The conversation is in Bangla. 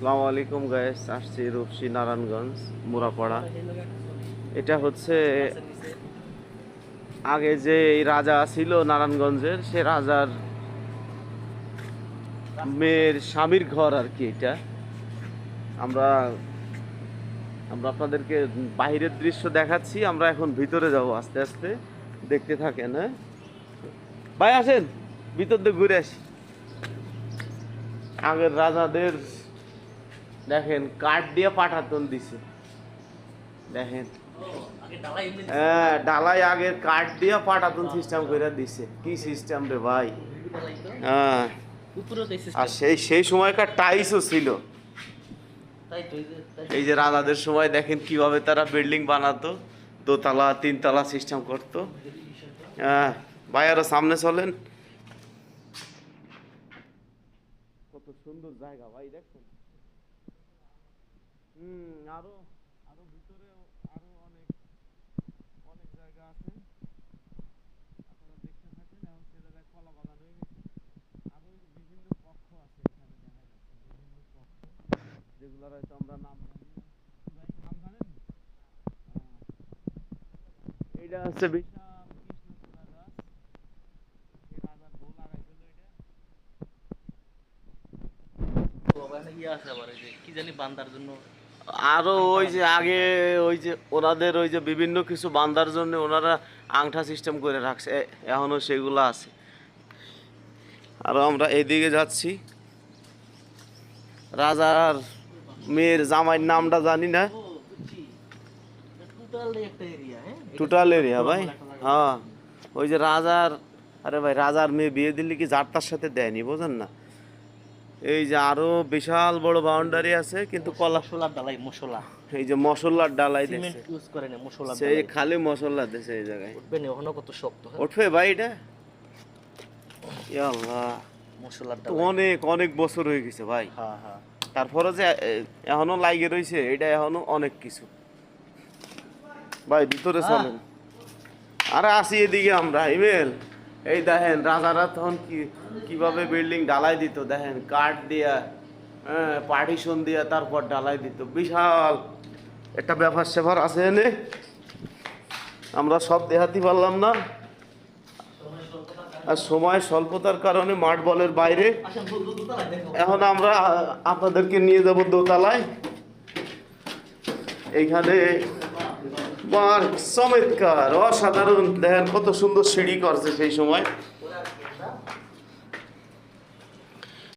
আসসালামু আলাইকুম গাইস, আসছি রূপসী নারায়ণগঞ্জ মুরাপাড়া। এটা হচ্ছে আগে যে এই রাজা ছিল নারায়ণগঞ্জের, সে রাজার মেয়ের স্বামীর ঘর আর কি। এটা আমরা আমরা আপনাদেরকে বাহিরের দৃশ্য দেখাচ্ছি। আমরা এখন ভিতরে যাব আস্তে আস্তে, দেখতে থাকেন। হ্যাঁ ভাই, আসেন ভিতর দিয়ে ঘুরে আসি। আগের রাজাদের দেখেন কাঠ দিয়ে পাটাতন দিছে, দেখেন। হ্যাঁ, ডালাই আগের কাঠ দিয়ে পাটাতন সিস্টেম করে দিছে। কি সিস্টেম রে ভাই! হ্যাঁ, আর সেই সময়কার টাইলসও ছিল। এই যে রাজাদের সময় দেখেন কিভাবে তারা বিল্ডিং বানাতো, দোতলা তিনতলা সিস্টেম করতো। হ্যাঁ ভাই, আরো সামনে চলেন। কত সুন্দর জায়গা ভাই, দেখছেন? আরো আরো ভিতরে আরো অনেক অনেক জায়গা আছে, আপনারা দেখতে থাকেন। এখন সে জায়গায় কলা বাগান হয়ে গেছে। আরো বিভিন্ন কক্ষ আছে, এখানে দেখা যাচ্ছে বিভিন্ন কক্ষ, যেগুলোর হয়তো আমরা নাম জানি না। ভাই নাম জানেন? এইটা হচ্ছে বিশাল কৃষ্ণচূড়া গাছ। এই রাজার বউ লাগাইছিল এটা। আরো ওই যে আগে ওই যে ওনাদের ওই যে বিভিন্ন কিছু বান্দার জন্য ওনারা আংটা সিস্টেম করে রাখছে, এখনো সেগুলো আছে। আরো আমরা এদিকে যাচ্ছি। রাজার মেয়ের জামাইয়ের নামটা জানি না। টোটাল এরিয়া ভাই। হ্যাঁ, ওই যে রাজার, আরে ভাই রাজার মেয়ে বিয়ে দিলে কি যার তার সাথে দেয়নি, বোঝেন না? এই যে আরো বিশাল বড় বাউন্ডারি আছে, কিন্তু মশলার ডালাই মশলা, এই যে মশলার ডালাই সিমেন্ট দিছে, ইউজ করে না, মশলার সেই ডালাই খালি মশলা দিছে এই জায়গায়। উঠবে না, ওখানে কত শক্ত উঠবে ভাই এটা? ইয়া আল্লাহ, মশলার তো ডালাই। অনেক অনেক বছর হয়ে গেছে ভাই। হ্যাঁ হ্যাঁ, তারপরে যে এখনো লাগে রয়েছে, এটা এখনো অনেক কিছু। ভাই ভিতরে চলেন। আরে আসি এদিকে আমরা। ইমেল, এই দেখেন রাজারা তখন কিভাবে বিল্ডিং ঢালাই দিত, দেখেন কাঠ দিয়া, হ্যাঁ পার্টিশন দিয়া তারপর ঢালাই দিত। বিশাল একটা ব্যাপার স্যাপার আছে এনে, আমরা সব দেখাতে পারলাম না, আর সময় স্বল্পতার কারণে মাঠ বলের বাইরে। এখন আমরা আপনাদেরকে নিয়ে যাব দোতলায়। এইখানে চমৎকার অসাধারণ, দেখেন কত সুন্দর সিঁড়ি করছে সেই সময়।